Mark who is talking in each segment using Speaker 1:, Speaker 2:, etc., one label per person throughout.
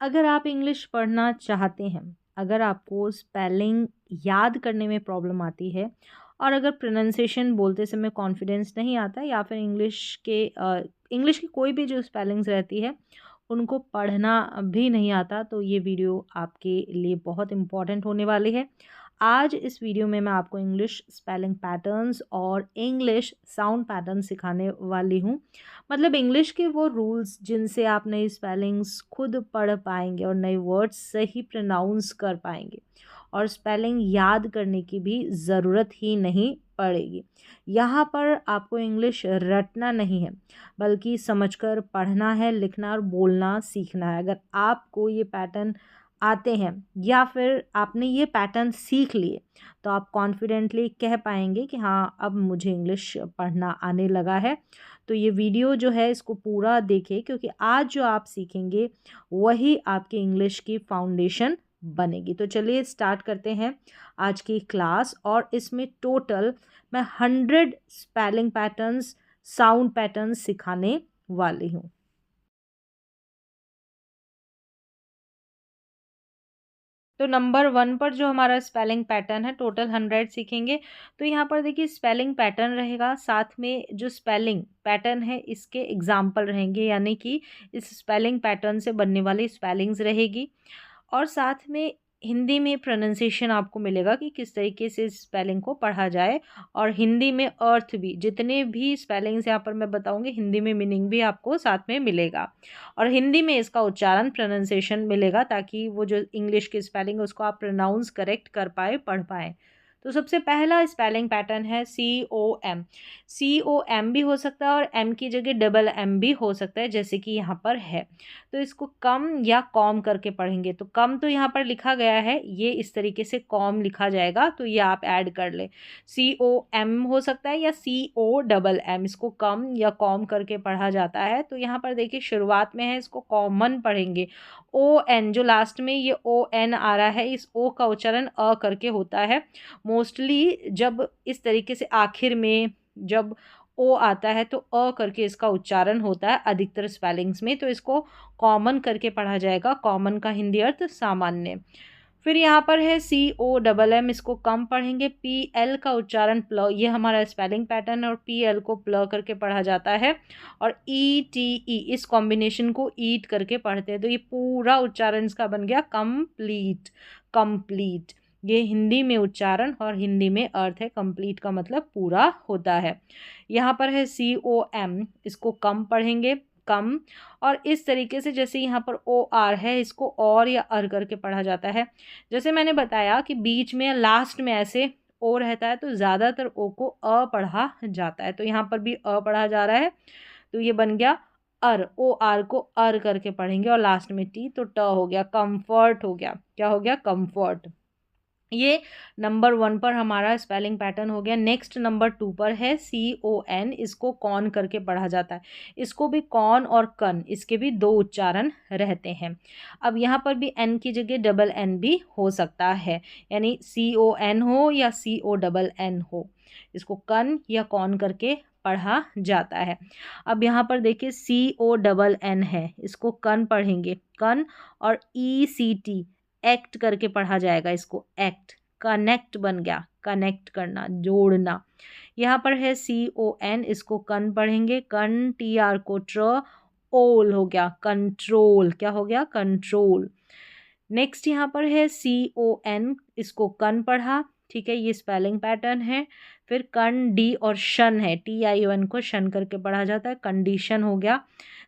Speaker 1: अगर आप इंग्लिश पढ़ना चाहते हैं, अगर आपको स्पेलिंग याद करने में प्रॉब्लम आती है और अगर प्रोनाउंसिएशन बोलते समय कॉन्फिडेंस नहीं आता या फिर इंग्लिश की कोई भी जो स्पेलिंग्स रहती है उनको पढ़ना भी नहीं आता, तो ये वीडियो आपके लिए बहुत इम्पॉर्टेंट होने वाली है। आज इस वीडियो में मैं आपको इंग्लिश स्पेलिंग पैटर्न्स और इंग्लिश साउंड पैटर्न सिखाने वाली हूँ। मतलब इंग्लिश के वो रूल्स जिनसे आप नई स्पेलिंग्स खुद पढ़ पाएंगे और नए वर्ड्स सही प्रोनाउंस कर पाएंगे और स्पेलिंग याद करने की भी ज़रूरत ही नहीं पड़ेगी। यहाँ पर आपको इंग्लिश रटना नहीं है, बल्कि समझकर पढ़ना है, लिखना और बोलना सीखना है। अगर आपको ये पैटर्न आते हैं या फिर आपने ये पैटर्न सीख लिए तो आप कॉन्फिडेंटली कह पाएंगे कि हाँ, अब मुझे इंग्लिश पढ़ना आने लगा है। तो ये वीडियो जो है इसको पूरा देखें, क्योंकि आज जो आप सीखेंगे वही आपके इंग्लिश की फाउंडेशन बनेगी। तो चलिए स्टार्ट करते हैं आज की क्लास। और इसमें टोटल मैं 100 स्पेलिंग पैटर्न्स, साउंड पैटर्न्स सिखाने वाली हूँ। तो नंबर 1 पर जो हमारा स्पेलिंग पैटर्न है, टोटल 100 सीखेंगे। तो यहाँ पर देखिए स्पेलिंग पैटर्न रहेगा, साथ में जो स्पेलिंग पैटर्न है इसके एग्जाम्पल रहेंगे, यानी कि इस स्पेलिंग पैटर्न से बनने वाली स्पेलिंग्स रहेगी। और साथ में हिंदी में प्रोनाउंसिएशन आपको मिलेगा कि किस तरीके से इस स्पेलिंग को पढ़ा जाए, और हिंदी में अर्थ भी, जितने भी स्पेलिंग्स यहाँ पर मैं बताऊंगी हिंदी में मीनिंग भी आपको साथ में मिलेगा, और हिंदी में इसका उच्चारण प्रोनाउंसिएशन मिलेगा, ताकि वो जो इंग्लिश की स्पेलिंग है उसको आप प्रोनाउंस करेक्ट कर पाए, पढ़ पाए। तो सबसे पहला स्पेलिंग पैटर्न है COM। COM भी हो सकता है और M की जगह डबल M भी हो सकता है, जैसे कि यहाँ पर है। तो इसको कम या कॉम करके पढ़ेंगे। तो कम तो यहाँ पर लिखा गया है, ये इस तरीके से कॉम लिखा जाएगा, तो ये आप ऐड कर ले। COM हो सकता है या COM, इसको कम या कॉम करके पढ़ा जाता है। तो यहाँ पर देखिए शुरुआत में है, इसको कॉमन पढ़ेंगे। ON जो लास्ट में ये ON आ रहा है, इस O का उच्चारण अ करके होता है। मोस्टली जब इस तरीके से आखिर में जब ओ आता है तो अ करके इसका उच्चारण होता है अधिकतर स्पेलिंग्स में। तो इसको कॉमन करके पढ़ा जाएगा। कॉमन का हिंदी अर्थ सामान्य। फिर यहाँ पर है COMM, इसको कम पढ़ेंगे। PL का उच्चारण प्ल, ये हमारा स्पेलिंग पैटर्न है, और PL को प्ल करके पढ़ा जाता है। और ETE, इस कॉम्बिनेशन को ईट करके पढ़ते हैं। तो ये पूरा उच्चारण इसका बन गया कंप्लीट। कंप्लीट ये हिंदी में उच्चारण और हिंदी में अर्थ है। कंप्लीट का मतलब पूरा होता है। यहाँ पर है COM, इसको कम पढ़ेंगे, कम। और इस तरीके से जैसे यहाँ पर OR है, इसको और या अर करके पढ़ा जाता है। जैसे मैंने बताया कि बीच में लास्ट में ऐसे ओ रहता है, तो ज़्यादातर ओ को अ पढ़ा जाता है। तो यहाँ पर भी अ पढ़ा जा रहा है, तो ये बन गया अर। OR को अर करके पढ़ेंगे और लास्ट में टी, तो ट हो गया, कंफर्ट हो गया। क्या हो गया? कंफर्ट। ये नंबर 1 पर हमारा स्पेलिंग पैटर्न हो गया। नेक्स्ट नंबर 2 पर है CON, इसको कॉन करके पढ़ा जाता है। इसको भी कॉन और कन, इसके भी दो उच्चारण रहते हैं। अब यहाँ पर भी N की जगह डबल N भी हो सकता है, यानी CON हो या CONN हो, इसको कन या कॉन करके पढ़ा जाता है। अब यहाँ पर देखिए CONN है, इसको कन पढ़ेंगे, कन। और ECT, एक्ट करके पढ़ा जाएगा, इसको एक्ट। कनेक्ट बन गया, कनेक्ट करना, जोड़ना। यहाँ पर है CON, इसको कन पढ़ेंगे, कन। TR को ट्र, ओल हो गया, कंट्रोल। क्या हो गया? कंट्रोल। नेक्स्ट यहाँ पर है CON, इसको कन पढ़ा, ठीक है, ये स्पेलिंग पैटर्न है। फिर कन, डी और शन है, TION को शन करके पढ़ा जाता है, कंडीशन हो गया।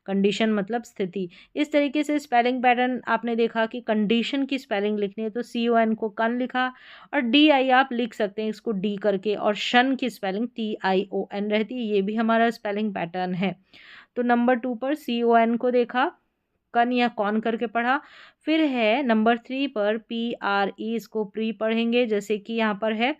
Speaker 1: कंडीशन मतलब स्थिति। इस तरीके से स्पेलिंग पैटर्न आपने देखा कि कंडीशन की स्पेलिंग लिखनी है तो CON को कन लिखा, और DI आप लिख सकते हैं इसको डी करके, और शन की स्पेलिंग TION रहती है। ये भी हमारा स्पेलिंग पैटर्न है। तो नंबर 2 पर CON को देखा, कन या कॉन करके पढ़ा। फिर है नंबर 3 पर PRE, इसको प्री पढ़ेंगे, जैसे कि यहाँ पर है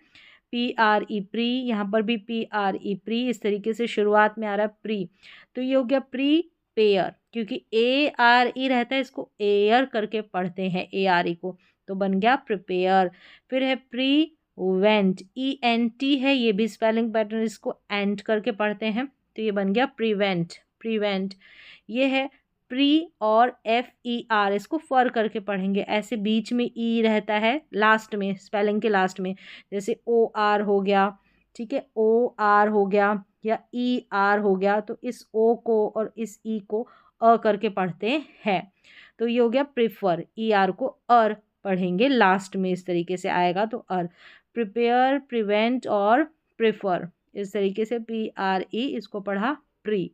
Speaker 1: PRE प्री, यहाँ पर भी PRE प्री, इस तरीके से शुरुआत में आ रहा है प्री। तो ये हो गया प्री पेयर, क्योंकि ARE रहता है, इसको एयर करके पढ़ते हैं ARE को, तो बन गया प्रिपेयर। फिर है प्रीवेंट, ENT है, ये भी स्पेलिंग पैटर्न, इसको एंट करके पढ़ते हैं, तो ये बन गया प्रिवेंट। प्रिवेंट। ये है प्री और FER इसको फर करके पढ़ेंगे, ऐसे बीच में ई रहता है लास्ट में, स्पेलिंग के लास्ट में, जैसे OR हो गया, ठीक है, OR हो गया या ER हो गया, तो इस O को और इस E को करके पढ़ते हैं। तो ये हो गया प्रिफर, ER को पढ़ेंगे लास्ट में, इस तरीके से आएगा तो प्रिपेयर, प्रिवेंट और प्रिफर, इस तरीके से PRE इसको पढ़ा प्री।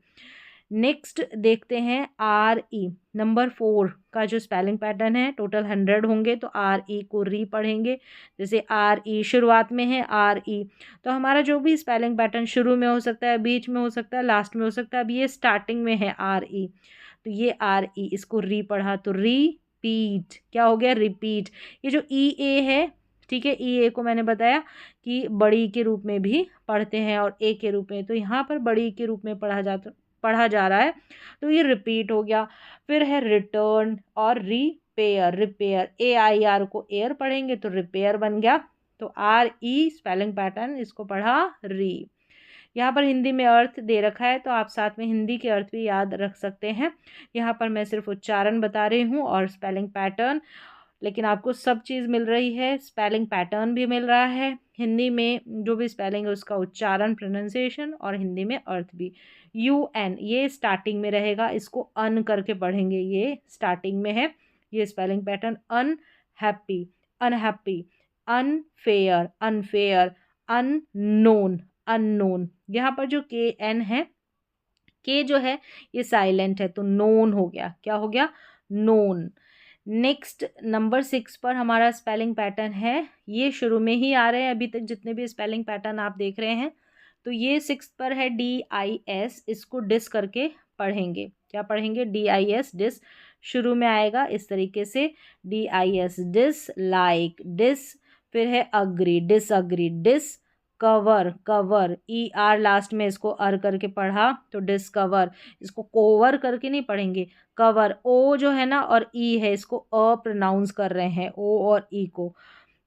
Speaker 1: नेक्स्ट देखते हैं RE, नंबर 4 का जो स्पेलिंग पैटर्न है, टोटल 100 होंगे तो RE को री पढ़ेंगे। जैसे RE शुरुआत में है RE, तो हमारा जो भी स्पेलिंग पैटर्न शुरू में हो सकता है, बीच में हो सकता है, लास्ट में हो सकता है, अब ये स्टार्टिंग में है RE, तो ये RE इसको री पढ़ा तो रिपीट, क्या हो गया रिपीट। ये जो EA है, ठीक है, EA को मैंने बताया कि बड़ी के रूप में भी पढ़ते हैं और ए के रूप में, तो यहाँ पर बड़ी के रूप में पढ़ा जा रहा है, तो ये रिपीट हो गया। फिर है रिटर्न और रिपेयर, रिपेयर AIR को एयर पढ़ेंगे तो रिपेयर बन गया, तो RE स्पेलिंग पैटर्न इसको पढ़ा री। यहाँ पर हिंदी में अर्थ दे रखा है तो आप साथ में हिंदी के अर्थ भी याद रख सकते हैं। यहाँ पर मैं सिर्फ उच्चारण बता रही हूँ और स्पेलिंग पैटर्न, लेकिन आपको सब चीज़ मिल रही है, स्पेलिंग पैटर्न भी मिल रहा है, हिंदी में जो भी स्पेलिंग है उसका उच्चारण, प्रोनाउंसिएशन, और हिंदी में अर्थ भी। UN ये स्टार्टिंग में रहेगा, इसको अन करके पढ़ेंगे, ये स्टार्टिंग में है, ये spelling pattern. Unhappy, unhappy, unfair, unfair, unknown, unknown. यहाँ पर जो KN है, के जो है ये साइलेंट है तो नोन हो गया, क्या हो गया नोन। नेक्स्ट नंबर 6 पर हमारा स्पेलिंग पैटर्न है, ये शुरू में ही आ रहे हैं अभी तक जितने भी स्पेलिंग पैटर्न आप देख रहे हैं, तो ये 6 पर है DIS, इसको डिस करके पढ़ेंगे, क्या पढ़ेंगे DIS, डिस शुरू में आएगा इस तरीके से, DIS डिस, लाइक डिस, फिर है agree, disagree, dis cover, cover ER last में इसको करके पढ़ा तो डिस्कवर, इसको कोवर करके नहीं पढ़ेंगे, कवर, O जो है ना और E है इसको प्रोनाउंस कर रहे हैं, O और E को,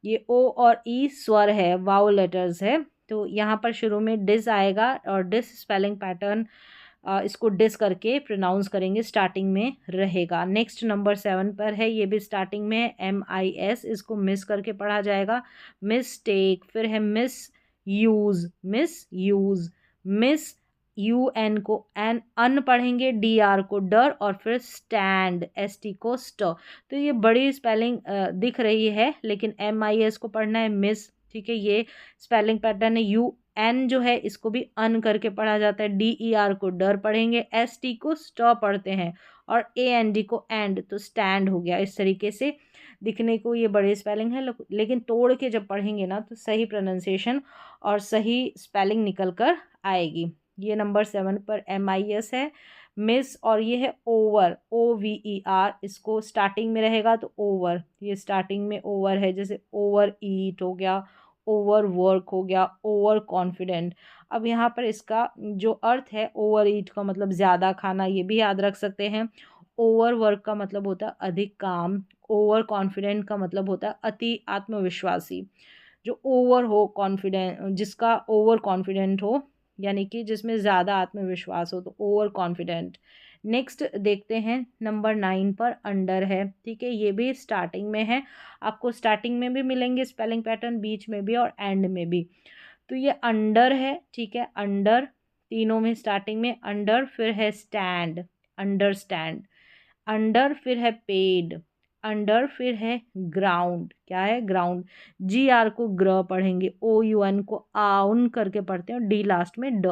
Speaker 1: ये O और E स्वर है, वाउल लेटर्स है, तो यहाँ पर शुरू में डिस आएगा और डिस स्पेलिंग पैटर्न इसको डिस करके प्रोनाउंस करेंगे, स्टार्टिंग में रहेगा। नेक्स्ट नंबर 7 पर है, ये भी स्टार्टिंग में है, MIS, इसको मिस करके पढ़ा जाएगा, मिस्टेक, फिर है miss use, miss use, miss UN को अन पढ़ेंगे, DR को डर, और फिर स्टैंड, ST को स्ट। तो ये बड़ी स्पेलिंग दिख रही है, लेकिन MIS को पढ़ना है मिस, ठीक है, ये स्पेलिंग पैटर्न है। UN जो है इसको भी अन करके पढ़ा जाता है, DER को डर पढ़ेंगे, ST को स्ट पढ़ते हैं, और AND को एंड, तो स्टैंड हो गया। इस तरीके से दिखने को ये बड़ी स्पेलिंग है, लेकिन तोड़ के जब पढ़ेंगे ना तो सही प्रोनाउंसिएशन और सही स्पेलिंग निकल कर आएगी। ये नंबर 7 पर MIS है, मिस, और ये है ओवर, OVER, इसको स्टार्टिंग में रहेगा तो ओवर, ये स्टार्टिंग में ओवर है, जैसे ओवर ईट हो गया, ओवर वर्क हो गया, ओवर कॉन्फिडेंट। अब यहाँ पर इसका जो अर्थ है, ओवर ईट का मतलब ज़्यादा खाना, ये भी याद रख सकते हैं। ओवर वर्क का मतलब होता है अधिक काम, ओवर कॉन्फिडेंट का मतलब होता है अति आत्मविश्वासी, जो ओवर हो कॉन्फिडेंट, जिसका ओवर कॉन्फिडेंट हो, यानी कि जिसमें ज़्यादा आत्मविश्वास हो, तो ओवर कॉन्फिडेंट। नेक्स्ट देखते हैं नंबर 9 पर अंडर है, ठीक है, ये भी स्टार्टिंग में है, आपको स्टार्टिंग में भी मिलेंगे स्पेलिंग पैटर्न, बीच में भी और एंड में भी। तो ये अंडर है, ठीक है, अंडर तीनों में स्टार्टिंग में अंडर, फिर है स्टैंड, अंडरस्टैंड, अंडर, फिर है पेड, अंडर, फिर है ग्राउंड, क्या है ग्राउंड, GR को ग्र पढ़ेंगे, OUN को आउन करके पढ़ते हैं और D लास्ट में ड,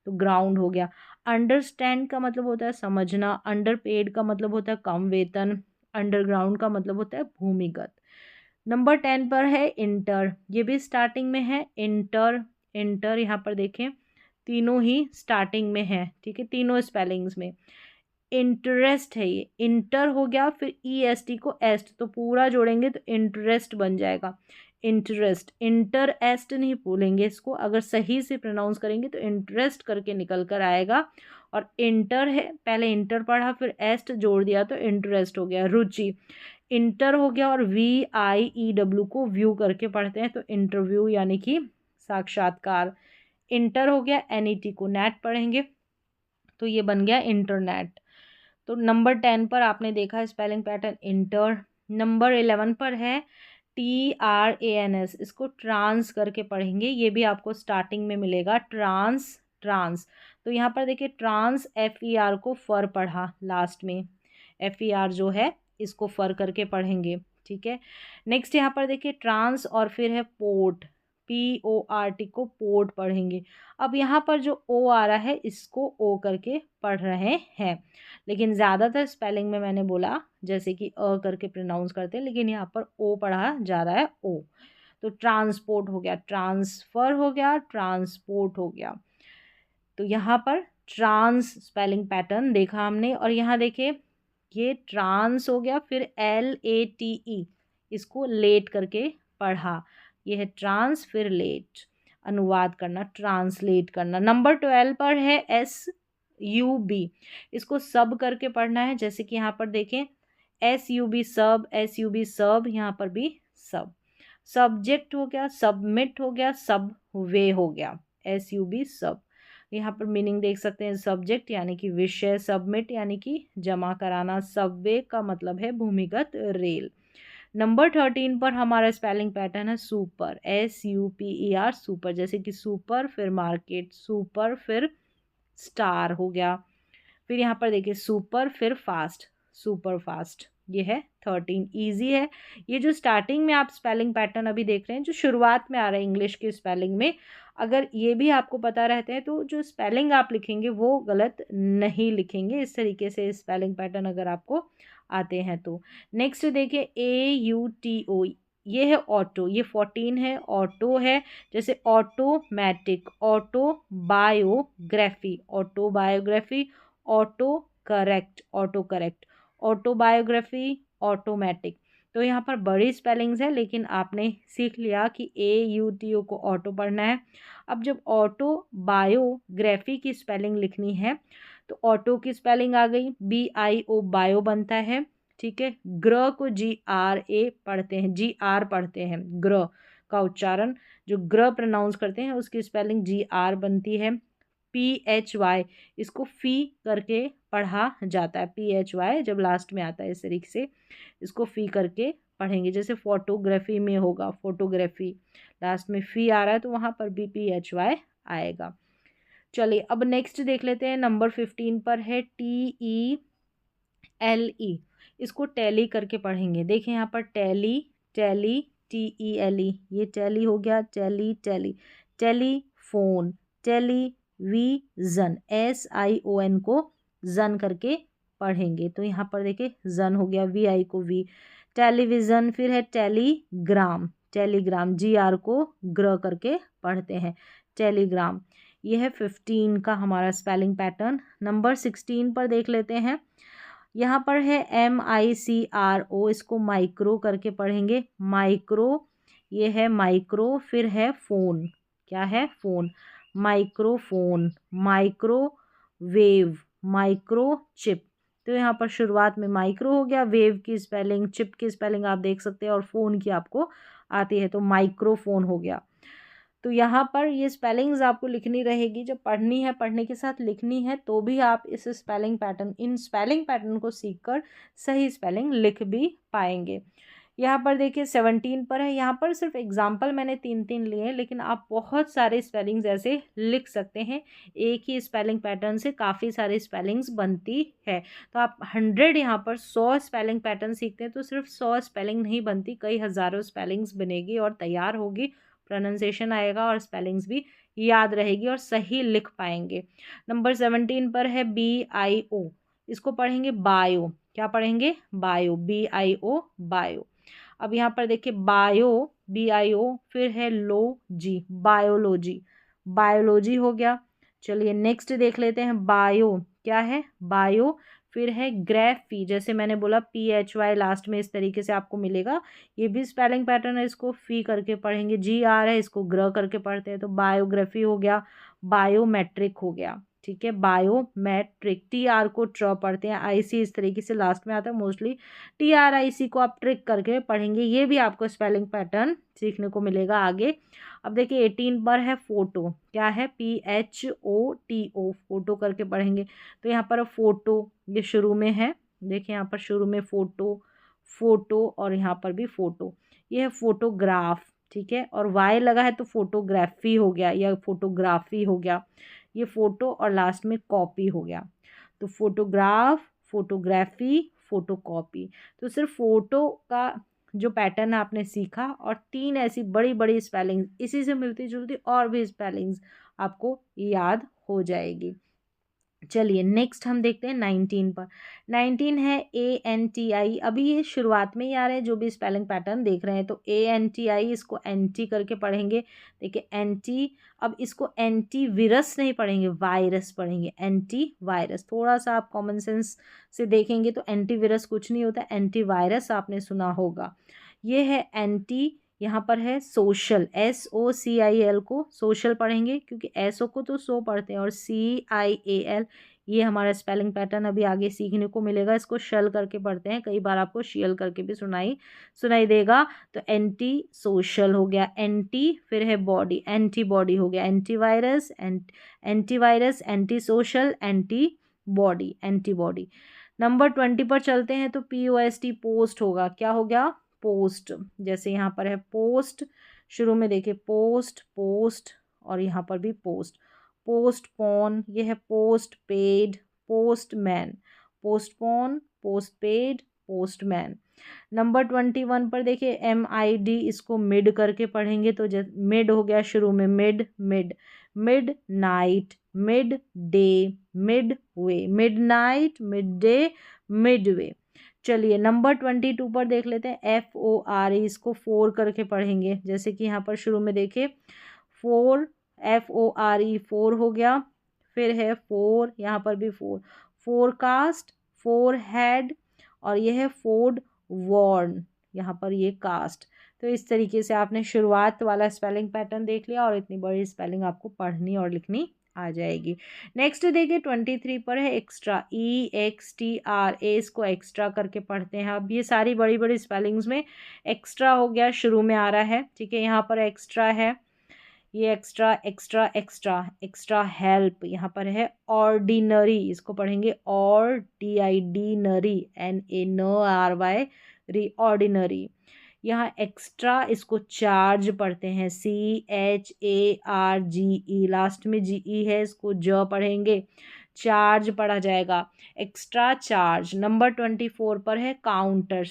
Speaker 1: तो ग्राउंड हो गया। अंडरस्टैंड का मतलब होता है समझना, अंडर पेड का मतलब होता है कम वेतन, अंडरग्राउंड का मतलब होता है भूमिगत। नंबर 10 पर है इंटर, ये भी स्टार्टिंग में है, इंटर, इंटर यहाँ पर देखें तीनों ही स्टार्टिंग में है, ठीक है, तीनों स्पेलिंग्स में। इंटरेस्ट है, ये इंटर हो गया, फिर EST को एस्ट, तो पूरा जोड़ेंगे तो इंटरेस्ट बन जाएगा, इंटरेस्ट, इंटर एस्ट नहीं बोलेंगे इसको, अगर सही से प्रोनाउंस करेंगे तो इंटरेस्ट करके निकल कर आएगा। और इंटर है, पहले इंटर पढ़ा फिर एस्ट जोड़ दिया तो इंटरेस्ट हो गया। रुचि, इंटर हो गया, और VIEW को व्यू करके पढ़ते हैं तो इंटरव्यू यानी कि साक्षात्कार। इंटर हो गया, NET को नेट पढ़ेंगे तो ये बन गया इंटरनेट। तो नंबर 10 पर आपने देखा स्पेलिंग पैटर्न इंटर। नंबर 11 पर है TRANS, इसको ट्रांस करके पढ़ेंगे, ये भी आपको स्टार्टिंग में मिलेगा, ट्रांस ट्रांस। तो यहाँ पर देखिए ट्रांस FER को फर पढ़ा लास्ट में, FER जो है इसको फर करके पढ़ेंगे, ठीक है। नेक्स्ट यहाँ पर देखिए ट्रांस और फिर है पोर्ट, PORT को पोर्ट पढ़ेंगे। अब यहाँ पर जो O आ रहा है इसको O करके पढ़ रहे हैं, लेकिन ज़्यादातर स्पेलिंग में मैंने बोला जैसे कि करके प्रोनाउंस करते हैं, लेकिन यहाँ पर O पढ़ा जा रहा है O। तो ट्रांसपोर्ट हो गया, ट्रांसफ़र हो गया, ट्रांसपोर्ट हो गया। तो यहाँ पर ट्रांस स्पेलिंग पैटर्न देखा हमने। और यहाँ देखिए ये ट्रांस हो गया, फिर LATE, इसको लेट करके पढ़ा, ये है ट्रांस फिर लेट, अनुवाद करना, ट्रांसलेट करना। नंबर 12 पर है SUB, इसको सब करके पढ़ना है, जैसे कि यहाँ पर देखें SUB सब, SUB सब, यहाँ पर भी सब। सब्जेक्ट हो गया, सबमिट हो गया, सब वे हो गया, SUB सब। यहाँ पर मीनिंग देख सकते हैं, सब्जेक्ट यानी कि विषय, सबमिट यानी कि जमा कराना, सबवे का मतलब है भूमिगत रेल। नंबर 13 पर हमारा स्पेलिंग पैटर्न है सुपर, SUPER सुपर, जैसे कि सुपर फिर मार्केट, सुपर फिर स्टार हो गया। फिर यहाँ पर देखिए सुपर फिर फास्ट, सुपर फास्ट, ये है 13, ईजी है। ये जो स्टार्टिंग में आप स्पेलिंग पैटर्न अभी देख रहे हैं, जो शुरुआत में आ रहा है इंग्लिश की स्पेलिंग में, अगर ये भी आपको पता रहते हैं तो जो स्पेलिंग आप लिखेंगे वो गलत नहीं लिखेंगे, इस तरीके से स्पेलिंग पैटर्न अगर आपको आते हैं तो। नेक्स्ट देखिए AUTO, ये है ऑटो, ये 14 है, ऑटो है, जैसे automatic, auto biography, auto biography, auto correct, auto correct, autobiography, automatic. तो यहाँ पर बड़ी स्पेलिंग्स है, लेकिन आपने सीख लिया कि AUTO को ऑटो पढ़ना है। अब जब ऑटो बायोग्राफी की स्पेलिंग लिखनी है तो ऑटो की स्पेलिंग आ गई, BIO बायो बनता है, ठीक है। ग्र को GRA पढ़ते हैं, GR पढ़ते हैं, ग्र का उच्चारण, जो ग्र प्रोनाउंस करते हैं उसकी स्पेलिंग GR बनती है। PHY, इसको फी करके पढ़ा जाता है, PHY जब लास्ट में आता है इस तरीके से इसको फी करके पढ़ेंगे, जैसे फोटोग्राफी में होगा, फोटोग्राफी लास्ट में फी आ रहा है तो वहाँ पर भी PHY आएगा। चलिए अब नेक्स्ट देख लेते हैं, नंबर 15 पर है TELE, इसको टैली करके पढ़ेंगे। देखिए यहाँ पर टैली, टैली, TELE, ये टैली हो गया, tally, tally, telephone, television, SION को जन करके पढ़ेंगे। तो यहाँ पर देखिए जन हो गया, VI को V, टेलीविज़न। फिर है टेलीग्राम, टेलीग्राम, GR को ग्र करके पढ़ते हैं, टेलीग्राम। ये है 15 का हमारा स्पेलिंग पैटर्न। नंबर 16 पर देख लेते हैं, यहाँ पर है MICRO, इसको माइक्रो करके पढ़ेंगे, माइक्रो, ये है माइक्रो, फिर है फ़ोन, क्या है फ़ोन, माइक्रोफोन, माइक्रोवेव, माइक्रोचिप। तो यहाँ पर शुरुआत में माइक्रो हो गया, वेव की स्पेलिंग, चिप की स्पेलिंग आप देख सकते हैं और फ़ोन की आपको आती है, तो माइक्रोफोन हो गया। तो यहाँ पर ये स्पेलिंग्स आपको लिखनी रहेगी, जब पढ़नी है पढ़ने के साथ लिखनी है तो भी आप इस spelling pattern, in spelling pattern को सीखकर सही स्पेलिंग लिख भी पाएंगे। यहाँ पर देखिए 17 पर है, यहाँ पर सिर्फ एग्जाम्पल मैंने 3 लिए हैं, लेकिन आप बहुत सारे स्पेलिंग्स ऐसे लिख सकते हैं, एक ही स्पेलिंग पैटर्न से काफ़ी सारी स्पेलिंग्स बनती है। तो आप 100 यहाँ पर 100 स्पेलिंग पैटर्न सीखते हैं तो सिर्फ 100 स्पेलिंग नहीं बनती, कई हज़ारों स्पेलिंग्स बनेगी और तैयार होगी, प्रोनाउंसिएशन आएगा और स्पेलिंग्स भी याद रहेगी और सही लिख पाएंगे। नंबर 17 पर है BIO, इसको पढ़ेंगे बायो, क्या पढ़ेंगे, बायो, BIO बायो। अब यहाँ पर देखिए बायो, BIO, फिर है लोजी, बायोलॉजी, बायोलॉजी हो गया। चलिए नेक्स्ट देख लेते हैं, बायो क्या है, बायो, फिर है ग्राफी, जैसे मैंने बोला PHY लास्ट में इस तरीके से आपको मिलेगा, ये भी स्पेलिंग पैटर्न है, इसको फी करके पढ़ेंगे, GR है, इसको ग्र करके पढ़ते हैं, तो बायोग्राफी हो गया, बायोमेट्रिक हो गया, ठीक है, बायोमेट्रिक, TR को ट्र पढ़ते हैं, IC इस तरीके से लास्ट में आता है, मोस्टली TRIC को आप ट्रिक करके पढ़ेंगे, ये भी आपको स्पेलिंग पैटर्न सीखने को मिलेगा आगे। अब देखिए 18 पर है फोटो, क्या है, PHOTO, फोटो करके पढ़ेंगे। तो यहाँ पर फोटो ये शुरू में है, देखिए यहाँ पर शुरू में फोटो, फोटो और यहाँ पर भी फोटो, ये है फोटोग्राफ, ठीक है, और वाई लगा है तो फोटोग्राफी हो गया या फोटोग्राफी हो गया, ये फोटो और लास्ट में कॉपी हो गया। तो फोटोग्राफ, फोटोग्राफी, फोटोकॉपी। तो सिर्फ फोटो का जो पैटर्न आपने सीखा और 3 ऐसी बड़ी बड़ी स्पेलिंग्स, इसी से मिलती जुलती और भी स्पेलिंग्स आपको याद हो जाएगी। चलिए नेक्स्ट हम देखते हैं 19 पर। 19 है ANTI, अभी ये शुरुआत में ही आ रहे हैं जो भी स्पेलिंग पैटर्न देख रहे हैं। तो ANTI, इसको एंटी करके पढ़ेंगे, देखिए एंटी। अब इसको एंटी विरस नहीं पढ़ेंगे, वायरस पढ़ेंगे, एंटी वायरस। थोड़ा सा आप कॉमन सेंस से देखेंगे तो एंटी विरस कुछ नहीं होता, एंटी वायरस आपने सुना होगा। ये है एंटी, यहाँ पर है सोशल, SOCIL को सोशल पढ़ेंगे, क्योंकि SO को तो सो पढ़ते हैं, और CIAL ये हमारा स्पेलिंग पैटर्न अभी आगे सीखने को मिलेगा, इसको शल करके पढ़ते हैं, कई बार आपको शियल करके भी सुनाई देगा। तो एंटी सोशल हो गया, एंटी, फिर है बॉडी, एंटीबॉडी हो गया, antivirus, antivirus, anti social, anti body, antibody. Number 20 पर चलते हैं, तो POST, पोस्ट होगा, क्या हो गया, पोस्ट। जैसे यहाँ पर है पोस्ट, शुरू में देखिए पोस्ट, पोस्ट, और यहाँ पर भी पोस्ट, पोस्टपोन, ये है post paid, postman, postpone, post paid, postman. Number 21 पर देखिए MID, इसको मिड करके पढ़ेंगे, तो मिड हो गया शुरू में, mid, mid, mid night, mid day, mid way, mid night, mid day, mid way. चलिए नंबर 22 पर देख लेते हैं FORE, इसको 4 करके पढ़ेंगे, जैसे कि यहाँ पर शुरू में देखिए 4, FORE 4 हो गया, फिर है 4, यहाँ पर भी 4, फोरकास्ट, फोर हेड, और ये है फोर्ड वॉर्न, यहाँ पर ये कास्ट। तो इस तरीके से आपने शुरुआत वाला स्पेलिंग पैटर्न देख लिया और इतनी बड़ी स्पेलिंग आपको पढ़नी और लिखनी आ जाएगी। नेक्स्ट देखिए 23 पर है एक्स्ट्रा, EXTRA, इसको एक्स्ट्रा करके पढ़ते हैं। अब ये सारी बड़ी बड़ी स्पेलिंग्स में एक्स्ट्रा हो गया, शुरू में आ रहा है, ठीक है, यहाँ पर एक्स्ट्रा है, ये extra, extra, extra, extra help, यहाँ पर है ऑर्डिनरी, इसको पढ़ेंगे ORDINary, NARY, ऑर्डिनरी। यहाँ एक्स्ट्रा, इसको चार्ज पढ़ते हैं, CHARGE, लास्ट में GE है, इसको ज पढ़ेंगे, चार्ज पढ़ा जाएगा, एक्स्ट्रा चार्ज। नंबर 24 पर है काउंटर,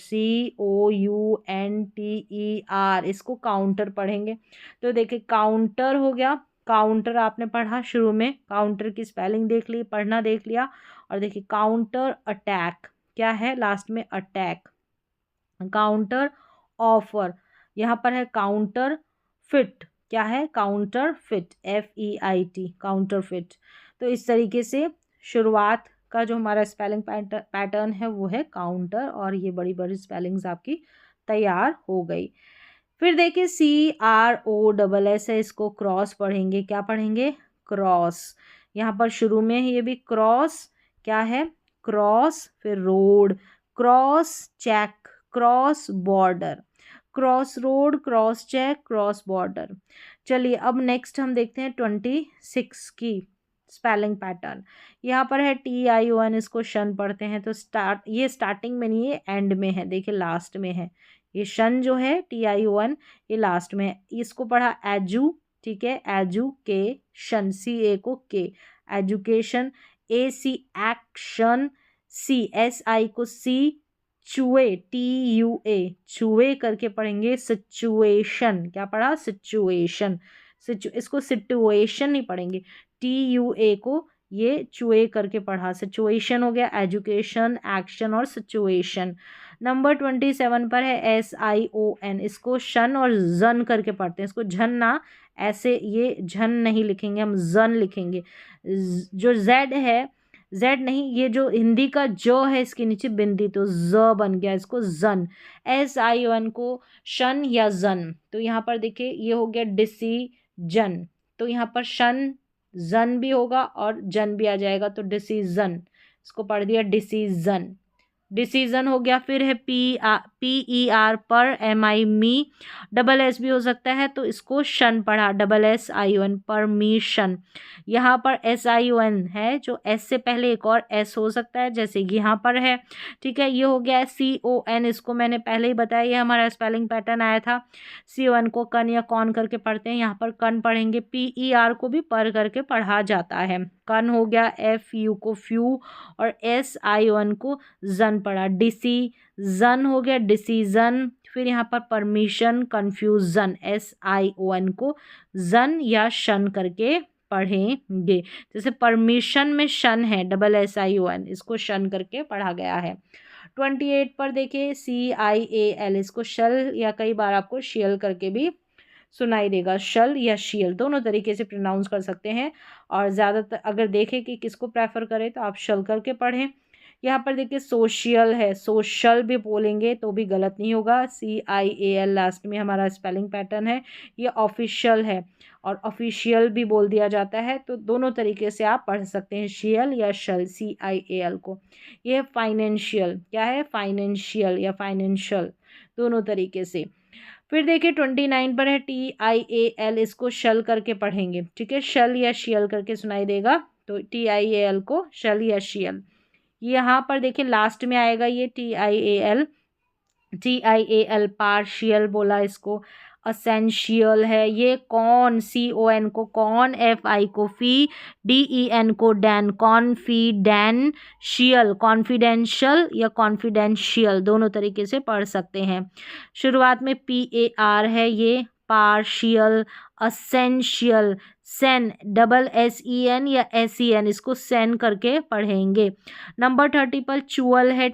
Speaker 1: COUNTER, इसको काउंटर पढ़ेंगे। तो देखिए काउंटर हो गया, काउंटर आपने पढ़ा शुरू में, काउंटर की स्पेलिंग देख ली, पढ़ना देख लिया। और देखिए काउंटर अटैक, क्या है लास्ट में, अटैक। काउंटर ऑफर, यहाँ पर है काउंटर फिट, क्या है, counter fit, FEIT, counter fit. तो इस तरीके से शुरुआत का जो हमारा स्पेलिंग पैटर्न है वो है काउंटर, और ये बड़ी बड़ी स्पेलिंग्स आपकी तैयार हो गई। फिर देखिए CROSS है, इसको क्रॉस पढ़ेंगे, क्या पढ़ेंगे, क्रॉस। यहाँ पर शुरू में ये भी क्रॉस, क्या है, क्रॉस, फिर road, cross check, cross border, cross road, cross check, cross border. चलिए अब नेक्स्ट हम देखते हैं 26 की स्पेलिंग पैटर्न। यहाँ पर है TION, इसको शन पढ़ते हैं। तो ये स्टार्टिंग में नहीं है, एंड में है, देखिए लास्ट में है, ये शन जो है TION ये लास्ट में है। इसको पढ़ा एजू, ठीक है, एजुकेशन, CA को के, एजुकेशन, AC एक्शन, CSI को C, चुए, TUA, चुए करके पढ़ेंगे, सिचुएशन, क्या पढ़ा, सिचुएशन, इसको सिचुएशन नहीं पढ़ेंगे, TUA को ये चुए करके पढ़ा, सिचुएशन हो गया, एजुकेशन, एक्शन और सिचुएशन। नंबर 27 पर है SION, इसको शन और जन करके पढ़ते हैं, इसको झन ना, ऐसे ये झन नहीं लिखेंगे, हम जन लिखेंगे। जो जेड है, जेड नहीं, ये जो हिंदी का जो है इसके नीचे बिंदी, तो ज बन गया, इसको जन, SION को शन या जन। तो यहाँ पर देखिए ये हो गया डिसीजन, तो यहाँ पर शन जन भी होगा और जन भी आ जाएगा तो डिसीजन, इसको पढ़ दिया डिसीजन, डिसीजन हो गया। फिर है PER पर, MI मी, डबल एस भी हो सकता है तो इसको शन पढ़ा, SSION परमिशन। यहाँ पर SION है, जो एस से पहले एक और एस हो सकता है जैसे कि यहाँ पर है, ठीक है। ये हो गया CON, इसको मैंने पहले ही बताया, ये हमारा स्पेलिंग पैटर्न आया था। CON को कन या कौन करके पढ़ते हैं, यहाँ पर कन पढ़ेंगे। PER को भी पर करके पढ़ा जाता है, कन हो गया। FU को फ्यू और SION को जन पढ़ा, डिसीजन हो गया, डिसीजन। फिर यहाँ पर परमिशन, कंफ्यूजन, SION को जन या शन करके पढ़ेंगे। जैसे परमिशन में शन है, SSION, इसको शन करके पढ़ा गया है। 28 पर देखिए CIAL, इसको शल या कई बार आपको शियल करके भी सुनाई देगा, शल या शियल दोनों तरीके से प्रोनाउंस कर सकते हैं। और ज़्यादातर अगर देखें कि किसको प्रेफर करें तो आप शल करके पढ़ें। यहाँ पर देखिए सोशल है, सोशल भी बोलेंगे तो भी गलत नहीं होगा, CIAL लास्ट में हमारा स्पेलिंग पैटर्न है। ये ऑफिशियल है और ऑफिशियल भी बोल दिया जाता है, तो दोनों तरीके से आप पढ़ सकते हैं, शियल या शल, CIAL को। ये फाइनेंशियल, क्या है, फाइनेंशियल या फाइनेंशियल, दोनों तरीके से। फिर देखिए 29 पर है TIAL, इसको शल करके पढ़ेंगे, ठीक है, शल या शियल करके सुनाई देगा तो TIAL को शल या शियल। यहाँ पर देखिए लास्ट में आएगा ये TIAL पार्शियल बोला इसको, असेंशियल है। ये कौन, CON को कौन, FI को फी, DEN को डैन, कॉन्फिडेंशियल, कॉन्फिडेंशियल या कॉन्फिडेंशियल दोनों तरीके से पढ़ सकते हैं। शुरुआत में PAR है, ये पार्शियल, असेंशियल, सेन, SSEN या SEN, इसको सेन करके पढ़ेंगे। नंबर 30 पर चुअल है,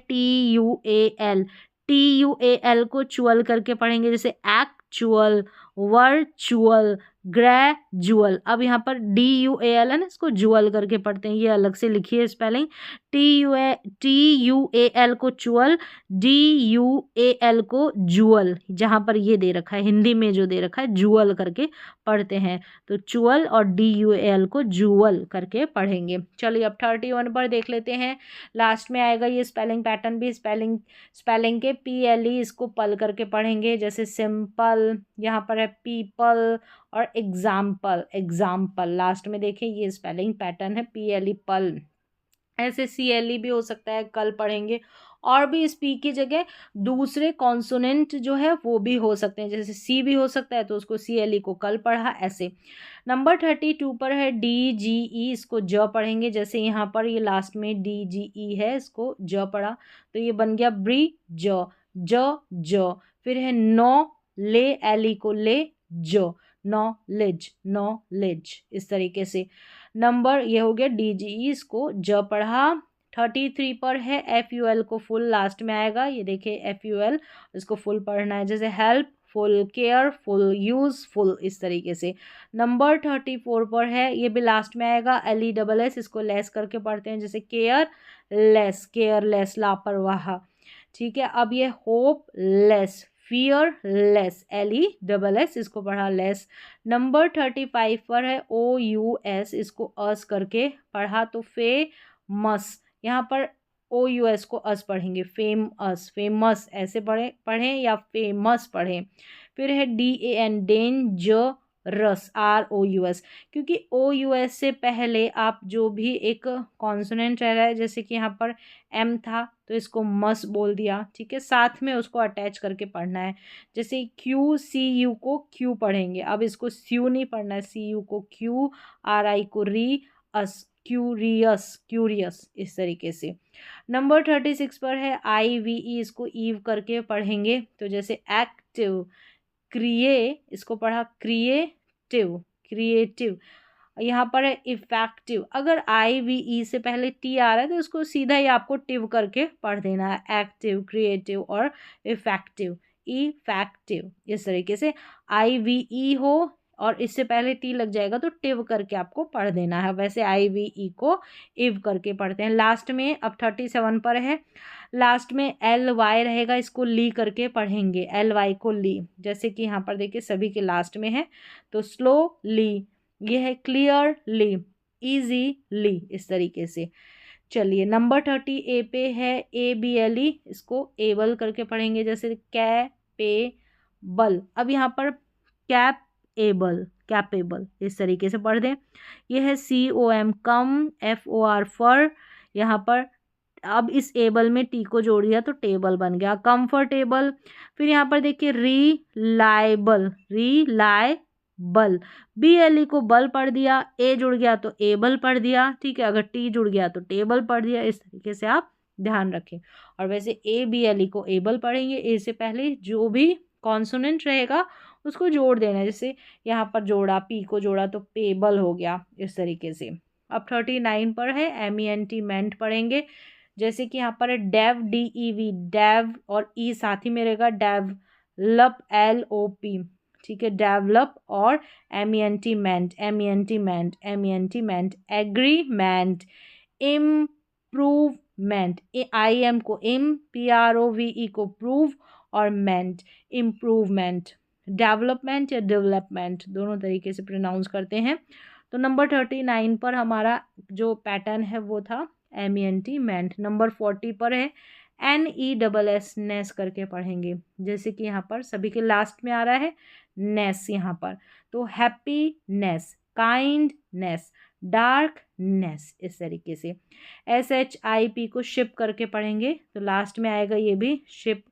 Speaker 1: TUAL को चुअल करके पढ़ेंगे, जैसे एक्चुअल, वर्चुअल, ग्रेजुअल। अब यहाँ पर DUAL है ना, इसको जुअल करके पढ़ते हैं, ये अलग से लिखिए स्पेलिंग, TUAL को चुअल, DUAL को जुअल, जहाँ पर ये दे रखा है हिंदी में जो दे रखा है जुअल करके पढ़ते हैं, तो चुअल और DUAL को जुअल करके पढ़ेंगे। चलिए अब 31 पर देख लेते हैं, लास्ट में आएगा ये स्पेलिंग पैटर्न भी, स्पेलिंग के PLE, इसको पल करके पढ़ेंगे, जैसे सिंपल, यहाँ पर है पीपल और एग्जाम्पल लास्ट में देखें, ये स्पेलिंग पैटर्न है PLE पल। ऐसे CLE भी हो सकता है, कल पढ़ेंगे। और भी इस पी की जगह दूसरे कॉन्सोनेंट जो है वो भी हो सकते हैं, जैसे C भी हो सकता है तो उसको CLE को कल पढ़ा, ऐसे। नंबर 32 पर है DGE, इसको ज पढ़ेंगे, जैसे यहाँ पर ये लास्ट में DGE है, इसको ज पढ़ा तो ये बन गया ज। फिर है LE को ले, ज, नॉलेज, इस तरीके से। नंबर ये हो गया DGE, इसको ज पढ़ा। 33 पर है FUL को फुल लास्ट में आएगा, ये देखिए FUL, इसको फुल पढ़ना है, जैसे हेल्प, फुल, केयरफुल, यूजफुल, इस तरीके से। नंबर 34 पर है, ये भी लास्ट में आएगा, LESS, इसको लेस करके पढ़ते हैं, जैसे केयरलेस, लापरवाह, ठीक है। अब ये होपलेस, फियरलेस, LESS, इसको पढ़ा लेस। नंबर 35 पर है OUS, इसको अस करके पढ़ा तो फेमस, यहाँ पर OUS को अस पढ़ेंगे, फेमस ऐसे पढ़ें या फेमस पढ़ें। फिर है DAN, डेंजरस, ROUS, क्योंकि OUS से पहले आप जो भी एक कॉन्सोनेंट रह रहा है, जैसे कि यहाँ पर M था तो इसको मस बोल दिया, ठीक है, साथ में उसको अटैच करके पढ़ना है, जैसे CU को क्यू पढ़ेंगे, अब इसको स्यू नहीं पढ़ना है, CU को क्यू, RI को री, अस, क्यूरियस, इस तरीके से। नंबर 36 पर है IVE, इसको ईव करके पढ़ेंगे, तो जैसे एक्टिव, इसको पढ़ा क्रिएटिव। यहाँ पर है इफेक्टिव, अगर IVE से पहले T आ रहा है तो उसको सीधा ही आपको टिव करके पढ़ देना है, एक्टिव, क्रिएटिव और इफेक्टिव, इस तरीके से। IVE हो और इससे पहले T लग जाएगा तो टिव करके आपको पढ़ देना है, वैसे IVE को इव करके पढ़ते हैं। लास्ट में अब 37 पर है, लास्ट में LY रहेगा, इसको ली करके पढ़ेंगे, LY को ली, जैसे कि यहाँ पर देखिए सभी के लास्ट में है, तो स्लोली, ये है क्लियरली, ईजीली, इस तरीके से। चलिए नंबर 30 ए पे है ABLE, इसको एबल करके पढ़ेंगे, जैसे कैपेबल। अब यहाँ पर कैपेबल, कैपेबल इस तरीके से पढ़ दें। ये है COM कम, FOR फर। यहाँ पर अब इस एबल में टी को जोड़ दिया तो टेबल बन गया, कंफर्टेबल। फिर यहाँ पर देखिए रिलायबल, रिलायबल, BLE को बल पढ़ दिया, ए जुड़ गया तो एबल पढ़ दिया, ठीक है। अगर टी जुड़ गया तो टेबल पढ़ दिया, इस तरीके से आप ध्यान रखें। और वैसे ABLE को एबल पढ़ेंगे, ए से पहले जो भी कॉन्सोनेंट रहेगा उसको जोड़ देना है, जैसे यहाँ पर जोड़ा, पी को जोड़ा तो पेबल हो गया, इस तरीके से। अब 39 पर है MENT, मेंट पढ़ेंगे, जैसे कि यहाँ पर है डेव, DEV, डेव, और ई साथ ही में रहेगा डेवलप, LOP, ठीक है, डेवलप। और MENT, मेंट, MENT, मेंट, MENT, मेंट, एग्रीमेंट, इम्प्रूवमेंट, IM को PROVE को प्रूव, और मेंट इम्प्रूवमेंट, डेवलपमेंट या डेवलपमेंट दोनों तरीके से प्रोनाउंस करते हैं। तो नंबर 39 पर हमारा जो पैटर्न है वो था MENT, मेंट। नंबर 40 पर है NESS, नेस करके पढ़ेंगे, जैसे कि यहाँ पर सभी के लास्ट में आ रहा है नेस यहाँ पर, तो हैप्पीनेस, काइंडनेस, डार्कनेस, इस तरीके से। SHIP को शिप करके पढ़ेंगे, तो लास्ट में आएगा ये भी शिप,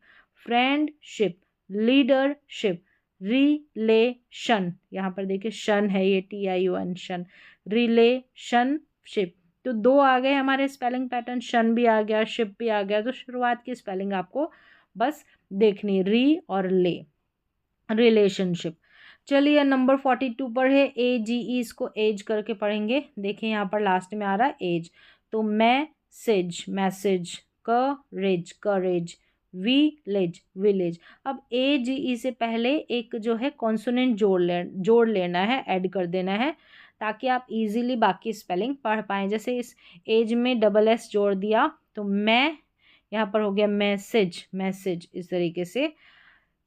Speaker 1: फ्रेंडशिप, लीडरशिप, रिलेशन, यहाँ पर देखिए शन है, ये TION, शन, रिलेशनशिप। तो दो आ गए हमारे स्पेलिंग पैटर्न, शन भी आ गया, शिप भी आ गया। तो शुरुआत की स्पेलिंग आपको बस देखनी, री और ले, रिलेशनशिप। चलिए नंबर 42 पर है AGE, इसको एज करके पढ़ेंगे। देखिए यहाँ पर लास्ट में आ रहा है एज, तो मैसेज, मैसेज, करेज, करेज, विलेज, विलेज। अब AGE से पहले एक जो है कॉन्सोनेंट जोड़ लेना है, ऐड कर देना है, ताकि आप इजीली बाकी स्पेलिंग पढ़ पाएँ। जैसे इस एज में SS जोड़ दिया तो मैं, यहाँ पर हो गया मैसेज, मैसेज, इस तरीके से।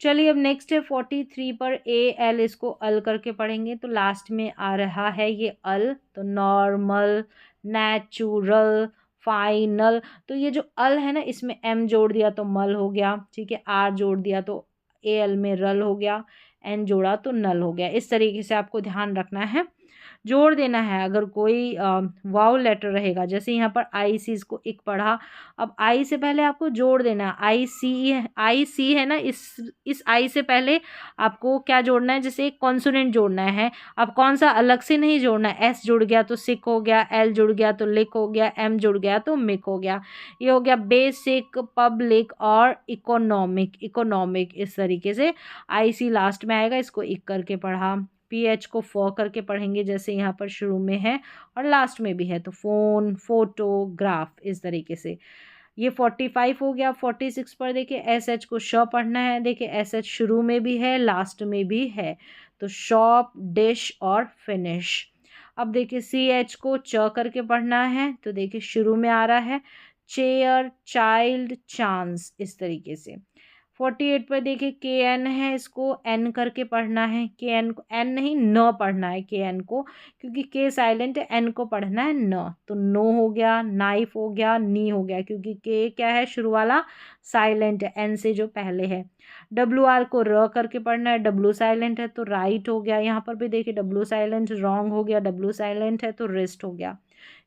Speaker 1: चलिए अब नेक्स्ट है 43 पर AL, इसको अल करके पढ़ेंगे, तो लास्ट में आ रहा है ये अल, तो नॉर्मल, नेचुरल, फाइनल। तो ये जो अल है ना, इसमें M जोड़ दिया तो मल हो गया, ठीक है, R जोड़ दिया तो AL में रल हो गया, N जोड़ा तो नल हो गया। इस तरीके से आपको ध्यान रखना है, जोड़ देना है। अगर कोई वाउ लेटर रहेगा, जैसे यहाँ पर IC, इसको एक पढ़ा, अब I से पहले आपको जोड़ देना, IC है ना, इस I से पहले आपको क्या जोड़ना है, जैसे एक कॉन्सोनेंट जोड़ना है। अब कौन सा, अलग से नहीं जोड़ना है, S जुड़ गया तो सिक हो गया, L जुड़ गया तो लिक हो गया, M जुड़ गया तो मिक हो गया। ये हो गया बेसिक, पब्लिक और इकोनॉमिक, इकोनॉमिक, इस तरीके से। IC लास्ट में आएगा, इसको इक करके पढ़ा। PH को फो करके पढ़ेंगे, जैसे यहाँ पर शुरू में है और लास्ट में भी है, तो फोन, फोटोग्राफ, इस तरीके से। ये 45 हो गया। 46 पर देखिए SH को श पढ़ना है, देखिए SH शुरू में भी है, लास्ट में भी है, तो शॉप, डिश और फिनिश। अब देखिए CH को च करके पढ़ना है, तो देखिए शुरू में आ रहा है चेयर, चाइल्ड, चांस, इस तरीके से। 48 पर देखिए KN है, इसको N करके पढ़ना है, KN को N नहीं न पढ़ना है, KN को, क्योंकि K साइलेंट है, N को पढ़ना है न, तो नो हो गया, नाइफ हो गया, नी हो गया, क्योंकि K क्या है, शुरू वाला साइलेंट है, N से जो पहले है। WR को र करके पढ़ना है, W साइलेंट है तो राइट हो गया। यहाँ पर भी देखिए W साइलेंट, रॉन्ग हो गया, W साइलेंट है तो रेस्ट हो गया,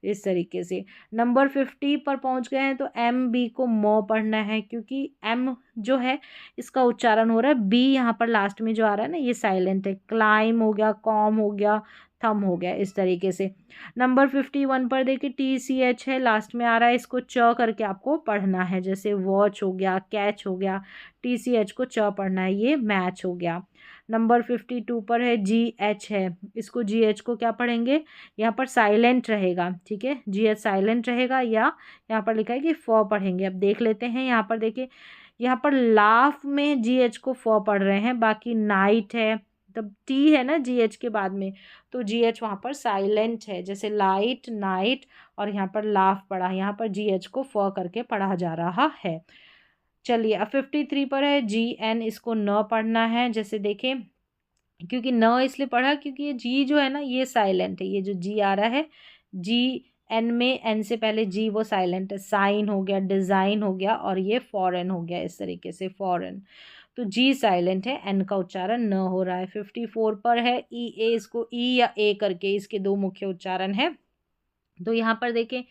Speaker 1: इस तरीके से। नंबर 50 पर पहुंच गए हैं, तो MB को मो पढ़ना है, क्योंकि M जो है इसका उच्चारण हो रहा है, B यहाँ पर लास्ट में जो आ रहा है ना, ये साइलेंट है। क्लाइम हो गया, कॉम हो गया, थम हो गया, इस तरीके से। नंबर 51 पर देखिए TCH है, लास्ट में आ रहा है, इसको च करके आपको पढ़ना है, जैसे वॉच हो गया, कैच हो गया, TCH को च पढ़ना है, ये मैच हो गया। नंबर 52 पर है GH है, इसको GH को क्या पढ़ेंगे, यहाँ पर साइलेंट रहेगा, ठीक है, GH साइलेंट रहेगा, या यहाँ पर लिखा है कि फ पढ़ेंगे। अब देख लेते हैं, यहाँ पर देखिए, यहाँ पर लाफ में GH को फ पढ़ रहे हैं, बाकी नाइट है, तब T है ना GH के बाद में, तो GH वहाँ पर साइलेंट है, जैसे लाइट, नाइट, और यहाँ पर लाफ पढ़ा, यहाँ पर GH को फ करके पढ़ा जा रहा है। चलिए अब 53 पर है GN, इसको न पढ़ना है, जैसे देखें, क्योंकि न इसलिए पढ़ा क्योंकि ये जी जो है ना, ये साइलेंट है, ये जो जी आ रहा है जी एन में एन से पहले जी वो साइलेंट है, साइन हो गया, डिज़ाइन हो गया और ये फॉरेन हो गया, इस तरीके से फॉरेन। तो जी साइलेंट है, एन का उच्चारण न हो रहा है। 54 पर है ई ए, इसको ई या ए करके इसके दो मुख्य उच्चारण है। तो यहाँ पर देखें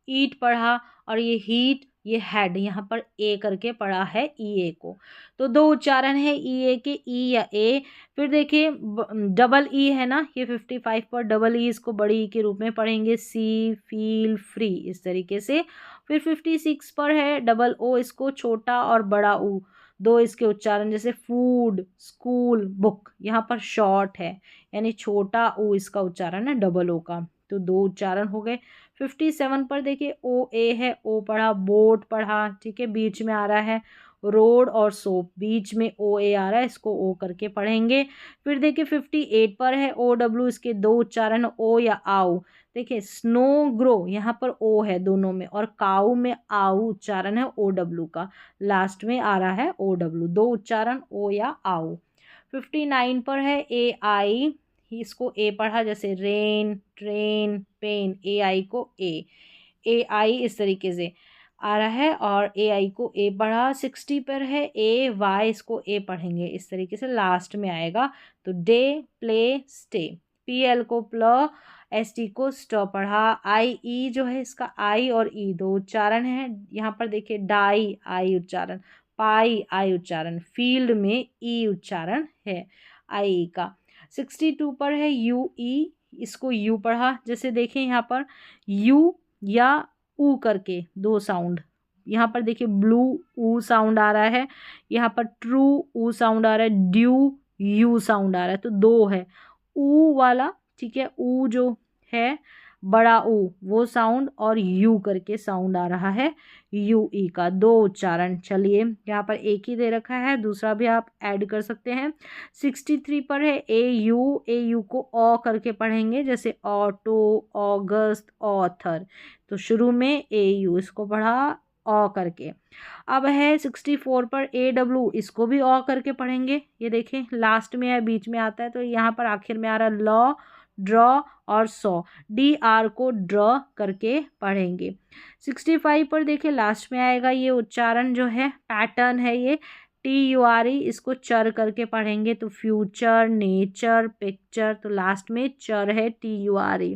Speaker 1: ईट पढ़ा और ये हीट, ये हेड, यहाँ पर ए करके पढ़ा है ई ए को। तो दो उच्चारण है ई ए के, ई या ए। फिर देखिए डबल ई है ना, ये 55 पर डबल ई, इसको बड़ी ई के रूप में पढ़ेंगे, सी फील फ्री, इस तरीके से। फिर 56 पर है डबल ओ, इसको छोटा और बड़ा ऊ, दो इसके उच्चारण, जैसे फूड, स्कूल, बुक, यहाँ पर शॉर्ट है यानी छोटा ऊ इसका उच्चारण है डबल ओ का। तो दो उच्चारण हो गए। 57 पर देखिए ओ ए है, ओ पढ़ा, बोट पढ़ा, ठीक है, बीच में आ रहा है रोड और सोप, बीच में ओ ए आ रहा है, इसको ओ करके पढ़ेंगे। फिर देखिए 58 पर है ओ डब्ल्यू, इसके दो उच्चारण ओ या आउ। देखिए स्नो ग्रो, यहाँ पर ओ है दोनों में, और काऊ में आउ उच्चारण है ओ डब्ल्यू का, लास्ट में आ रहा है ओ डब्ल्यू, दो उच्चारण ओ या आउ। 59 पर है ए आई, इसको ए पढ़ा, जैसे रेन, ट्रेन, पेन, ए आई को ए आई इस तरीके से आ रहा है, और ए आई को ए पढ़ा। 60 पर है ए वाई, इसको ए पढ़ेंगे, इस तरीके से लास्ट में आएगा। तो day, play, stay, P L को प्ल, एस टी को स्ट पढ़ा। आई ई जो है इसका आई और ई दो उच्चारण है, यहाँ पर देखिए डाई आई उच्चारण, पाई आई उच्चारण, फील्ड में ई उच्चारण है आई का। 62 पर है यू ई, इसको यू पढ़ा, जैसे देखें यहाँ पर यू या ऊ करके दो साउंड, यहाँ पर देखिए ब्लू ऊ साउंड आ रहा है, यहाँ पर ट्रू ऊ साउंड आ रहा है, ड्यू यू साउंड आ रहा है, तो दो है ऊ वाला, ठीक है, ऊ जो है बड़ा ऊ वो साउंड, और यू करके साउंड आ रहा है यू ई का, दो उच्चारण। चलिए यहाँ पर एक ही दे रखा है, दूसरा भी आप ऐड कर सकते हैं। 63 पर है ए यू को ओ करके पढ़ेंगे, जैसे ऑटो, ऑगस्ट, ऑथर, तो शुरू में ए यू इसको पढ़ा ओ करके। अब है 64 पर ए डब्ल्यू, इसको भी ओ करके पढ़ेंगे, ये देखें लास्ट में है, बीच में आता है, तो यहाँ पर आखिर में आ रहा है लॉ, ड्रॉ और सॉ, डी आर को ड्रॉ करके पढ़ेंगे। 65 पर देखिए लास्ट में आएगा, ये उच्चारण जो है पैटर्न है, ये टी यू आर ई, इसको चर करके पढ़ेंगे, तो फ्यूचर, नेचर, पिक्चर, तो लास्ट में चर है टी यू आर ई।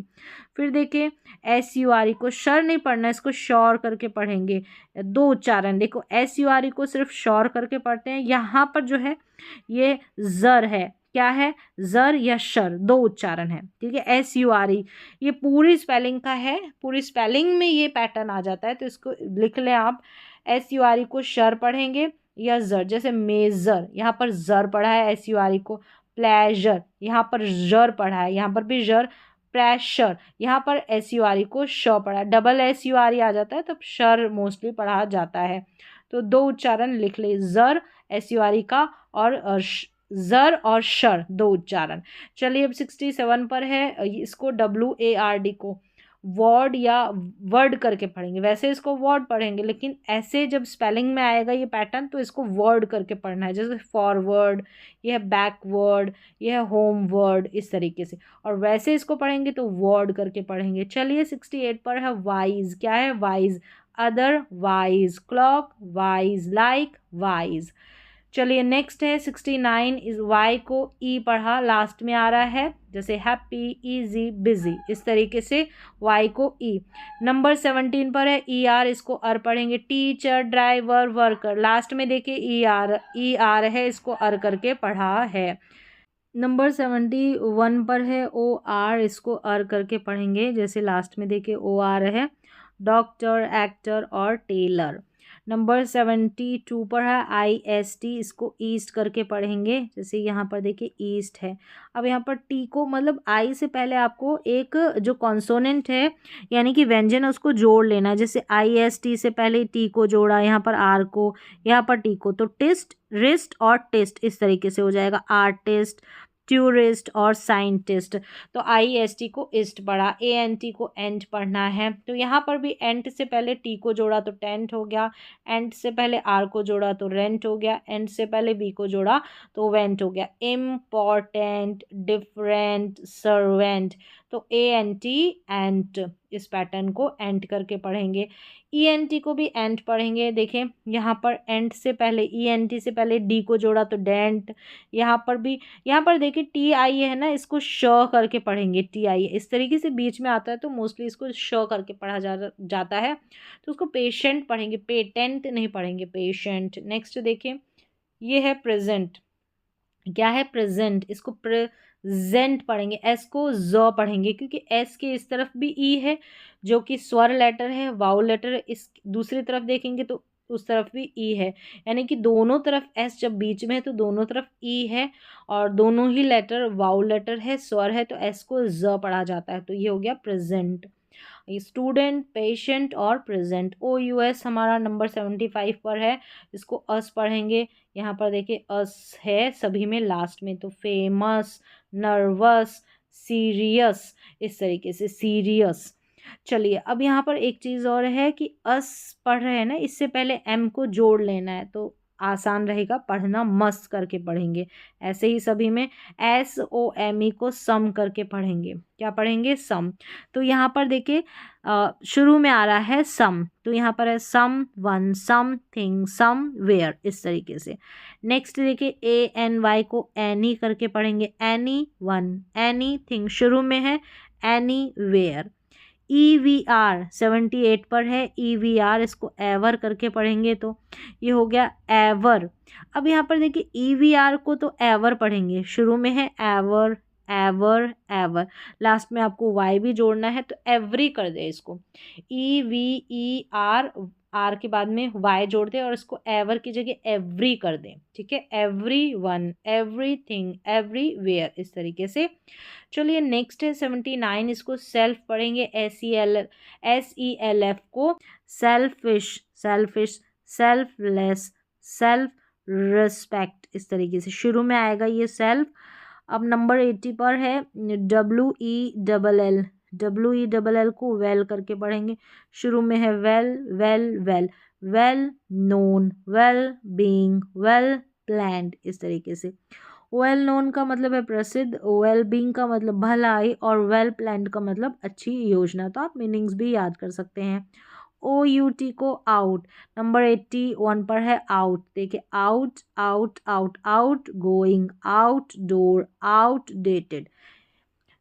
Speaker 1: फिर देखिए एस यू आर ई को शर नहीं पढ़ना, इसको शौर करके पढ़ेंगे, दो उच्चारण, देखो एस यू आर ई को सिर्फ शौर करके पढ़ते हैं, यहाँ पर जो है ये जर है, क्या है, जर या शर, दो उच्चारण है, ठीक है, एस यू आर ई, ये पूरी स्पेलिंग का है, पूरी स्पेलिंग में ये पैटर्न आ जाता है, तो इसको लिख लें आप, एस यू आर ई को शर पढ़ेंगे या जर, जैसे मेजर, यहाँ पर जर पढ़ा है एस यू आर ई को, प्लेजर, यहाँ पर जर पढ़ा है, यहाँ पर भी जर, प्रेशर, यहाँ पर एस यू आर ई को श पढ़ा है, double S U R E आ जाता है तब शर मोस्टली पढ़ा जाता है। तो दो उच्चारण लिख ले, जर एस यू आर ई का, और जर और शर दो उच्चारण। चलिए अब 67 पर है, इसको डब्ल्यू ए आर डी को वर्ड या वर्ड करके पढ़ेंगे, वैसे इसको वर्ड पढ़ेंगे, लेकिन ऐसे जब स्पेलिंग में आएगा ये पैटर्न तो इसको वर्ड करके पढ़ना है, जैसे फॉरवर्ड, ये है बैकवर्ड, ये है होमवर्ड, इस तरीके से, और वैसे इसको पढ़ेंगे तो वर्ड करके पढ़ेंगे। चलिए 68 पर है वाइज, क्या है wise, other wise, clock wise, like wise. चलिए नेक्स्ट है 69, इस वाई को ई पढ़ा, लास्ट में आ रहा है, जैसे हैप्पी, इजी, बिजी, इस तरीके से वाई को ई। नंबर 17 पर है ई आर, इसको अर पढ़ेंगे, टीचर, ड्राइवर, वर्कर, लास्ट में देखिए ई आर है, इसको अर करके पढ़ा है। नंबर 71 पर है ओ आर, इसको अर करके पढ़ेंगे, जैसे लास्ट में देखिए ओ आर है, डॉक्टर, एक्टर और टेलर। नंबर 72 पर है आई एस टी, इसको ईस्ट करके पढ़ेंगे, जैसे यहाँ पर देखिए ईस्ट है। अब यहाँ पर टी को मतलब आई से पहले आपको एक जो कॉन्सोनेंट है यानी कि व्यंजन है उसको जोड़ लेना है, जैसे आई एस टी से पहले टी को जोड़ा, यहाँ पर आर को, यहाँ पर टी को, तो टिस्ट, रिस्ट और टेस्ट, इस तरीके से हो जाएगा, आर्टिस्ट, टूरिस्ट और साइंटिस्ट। तो IST को इस्ट पढ़ा, ANT को एंट पढ़ना है। तो यहाँ पर भी एंट से पहले टी को जोड़ा तो टेंट हो गया, एंट से पहले आर को जोड़ा तो रेंट हो गया, एंट से पहले बी को जोड़ा तो वेंट हो गया। Important, different, servant. तो ANT एंट, इस पैटर्न को एंट करके पढ़ेंगे। ENT को भी एंट पढ़ेंगे। देखें यहाँ पर एंट से पहले, ENT से पहले डी को जोड़ा तो डेंट। यहाँ पर भी, यहाँ पर देखिए TI है ना, इसको श करके पढ़ेंगे। TI इस तरीके से बीच में आता है तो मोस्टली इसको श करके पढ़ा जाता है, तो उसको पेशेंट पढ़ेंगे, पेटेंट नहीं पढ़ेंगे, पेशेंट। नेक्स्ट देखें, ये है प्रेजेंट। क्या है? प्रेजेंट। इसको प्रेजेंट पढ़ेंगे, एस को ज पढ़ेंगे, क्योंकि एस के इस तरफ भी ई है जो कि स्वर लेटर है, वाउल लेटर है। इस दूसरी तरफ देखेंगे तो उस तरफ भी ई है, यानी कि दोनों तरफ एस जब बीच में है तो दोनों तरफ ई है, और दोनों ही लेटर वाउल लेटर है, स्वर है, तो एस को ज पढ़ा जाता है। तो ये हो गया प्रेजेंट। स्टूडेंट, पेशेंट और प्रेजेंट। OUS हमारा नंबर 75 पर है, इसको अस पढ़ेंगे। यहाँ पर देखिए अस है सभी में लास्ट में, तो फेमस, नर्वस, सीरियस, इस तरीके से सीरियस। चलिए अब यहाँ पर एक चीज़ और है कि अस पढ़ रहे हैं ना, इससे पहले एम को जोड़ लेना है तो आसान रहेगा पढ़ना, मस करके पढ़ेंगे। ऐसे ही सभी में SOME को सम करके पढ़ेंगे। क्या पढ़ेंगे? सम। तो यहाँ पर देखिए शुरू में आ रहा है सम, तो यहाँ पर है someone, something, somewhere, इस तरीके से। नेक्स्ट देखिए ANY को एनी करके पढ़ेंगे। एनी वन, एनी थिंग, शुरू में है एनी वेयर। EVR 78 पर है, EVR इसको एवर करके पढ़ेंगे तो ये हो गया एवर। अब यहाँ पर देखिए EVR को तो एवर पढ़ेंगे, शुरू में है एवर, एवर, एवर, लास्ट में आपको वाई भी जोड़ना है तो एवरी कर दे इसको। EVER, आर के बाद में वाई जोड़ दे और इसको एवर की जगह एवरी कर दें। ठीक है, एवरी वन, एवरीथिंग, एवरीवेयर, इस तरीके से। चलिए नेक्स्ट है 79, इसको सेल्फ पढ़ेंगे। SELF को selfish, selfish, selfless, self respect, इस तरीके से शुरू में आएगा ये सेल्फ। अब नंबर 80 पर है WELL, WELL को वेल करके पढ़ेंगे, शुरू में है well, well, well, well known, well being, well planned, इस तरीके से। वेल नोन का मतलब है प्रसिद्ध, वेल बीइंग का मतलब भलाई, और वेल प्लान्ड का मतलब अच्छी योजना। तो आप मीनिंग्स भी याद कर सकते हैं। OUT को आउट, नंबर 81 पर है आउट। देखिए out, out, out, out going, out door, outdated.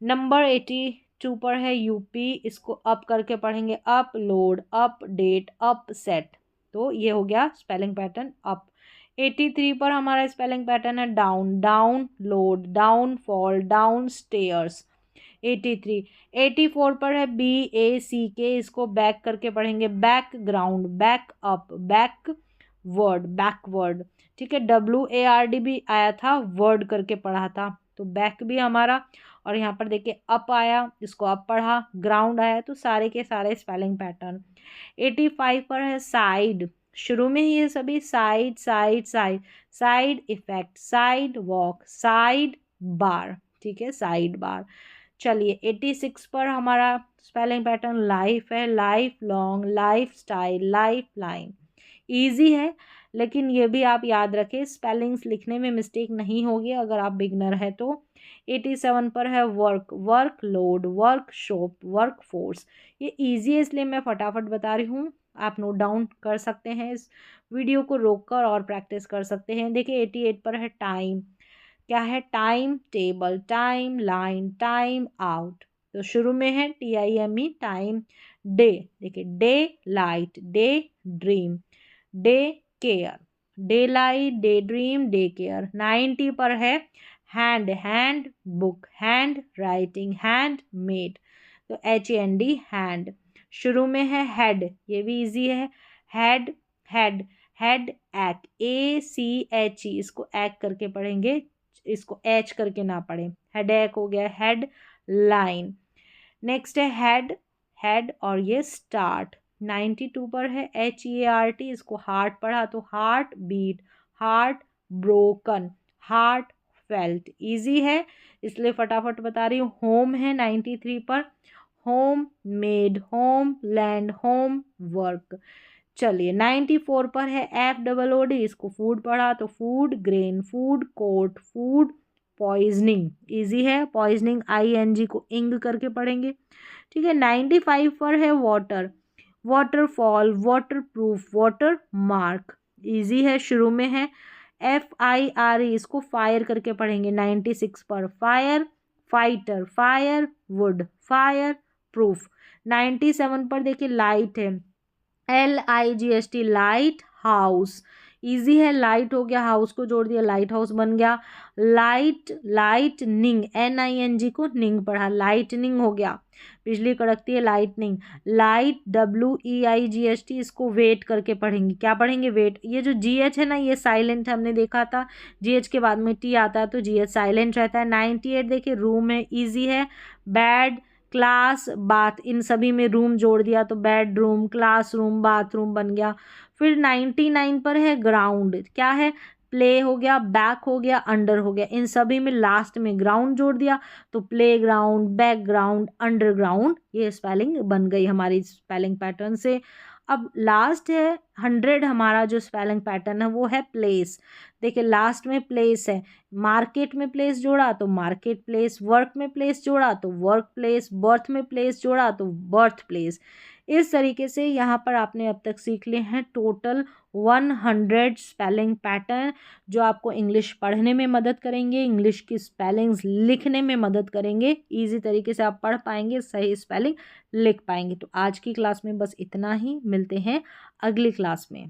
Speaker 1: Number 82 पर है UP, इसको अप करके पढ़ेंगे, अपलोड, अपडेट, अपसेट। तो ये हो गया स्पेलिंग पैटर्न अप। 83 पर हमारा स्पेलिंग पैटर्न है down, down load, down fall, down stairs. 83। 84 पर है BACK, इसको बैक करके पढ़ेंगे, बैकग्राउंड, बैकअप, बैकवर्ड, बैकवर्ड। ठीक है, WARD भी आया था, वर्ड करके पढ़ा था, तो बैक भी हमारा। और यहाँ पर देखिए अप आया, इसको अप पढ़ा, ग्राउंड आया, तो सारे के सारे स्पेलिंग पैटर्न। 85 पर है साइड, शुरू में ही ये सभी side, side, side, side effect, side walk, side bar. ठीक है, साइड बार। चलिए 86 पर हमारा स्पेलिंग पैटर्न लाइफ है, life long, life style, life line. Easy है, लेकिन ये भी आप याद रखें, स्पेलिंग्स लिखने में मिस्टेक नहीं होगी अगर आप बिगनर है तो। 87 पर है work, work load, workshop, work force. ये ईजी है इसलिए मैं फटाफट बता रही हूँ, आप नोट डाउन कर सकते हैं, इस वीडियो को रोककर और प्रैक्टिस कर सकते हैं। देखिए 88 पर है टाइम। क्या है? Time table, time line, time out. तो शुरू में है TIME, टाइम। डे, देखिए day light, day dream, day care, day light, day dream, day care. 90 पर है hand, hand book, hand writing, hand made. तो HAND, हैंड। शुरू में है हेड, ये भी इजी है, हेड, हेड, हेड एक, ACHE, इसको एक करके पढ़ेंगे, इसको एच करके ना पढ़ें। हेडेक हो गया, हेड लाइन। नेक्स्ट है हेड, हेड और ये स्टार्ट। 92 पर है HEART, इसको हार्ट पढ़ा तो heart beat, heart broken, heart felt. Easy है इसलिए फटाफट बता रही हूँ। होम है 93 पर, home made, home land, home work. चलिए 94 पर है FOOD, इसको फूड पढ़ा तो food grain, food court, food poisoning. Easy है, पॉइजनिंग ING को इंग करके पढ़ेंगे। ठीक है। 95 पर है water, waterfall, water proof, water mark. Easy है, शुरू में है FIRE, इसको फायर करके पढ़ेंगे। 96 पर fire fighter, fire would, fire proof. 97 पर देखिए लाइट है, LIGHT, लाइट हाउस। इजी है, लाइट हो गया, हाउस को जोड़ दिया, लाइट हाउस बन गया। लाइट, लाइटनिंग, NING को निंग पढ़ा, लाइटनिंग हो गया, बिजली कड़कती है, लाइटनिंग। लाइट WEIGHT, इसको वेट करके पढ़ेंगे। क्या पढ़ेंगे? वेट। ये जो GH है ना, ये साइलेंट हमने देखा था, GH के बाद में T आता है तो GH साइलेंट रहता है। 98 देखिए रूम है, इजी है। बैड, क्लास, बाथ, इन सभी में रूम जोड़ दिया तो बेडरूम, क्लासरूम, बाथरूम बन गया। फिर 99 पर है ग्राउंड, क्या है? प्ले हो गया, बैक हो गया, अंडर हो गया, इन सभी में लास्ट में ग्राउंड जोड़ दिया तो प्ले ग्राउंड, बैकग्राउंड, अंडरग्राउंड। ये स्पेलिंग बन गई हमारी स्पेलिंग पैटर्न से। अब लास्ट है 100, हमारा जो स्पेलिंग पैटर्न है वो है प्लेस। देखिए लास्ट में प्लेस है, मार्केट में प्लेस जोड़ा तो मार्केट प्लेस, वर्क में प्लेस जोड़ा तो वर्क प्लेस, बर्थ में प्लेस जोड़ा तो बर्थ प्लेस। इस तरीके से यहाँ पर आपने अब तक सीख लिए हैं टोटल 100 स्पेलिंग पैटर्न, जो आपको इंग्लिश पढ़ने में मदद करेंगे, इंग्लिश की स्पेलिंग्स लिखने में मदद करेंगे। इजी तरीके से आप पढ़ पाएंगे, सही स्पेलिंग लिख पाएंगे। तो आज की क्लास में बस इतना ही, मिलते हैं अगली क्लास में।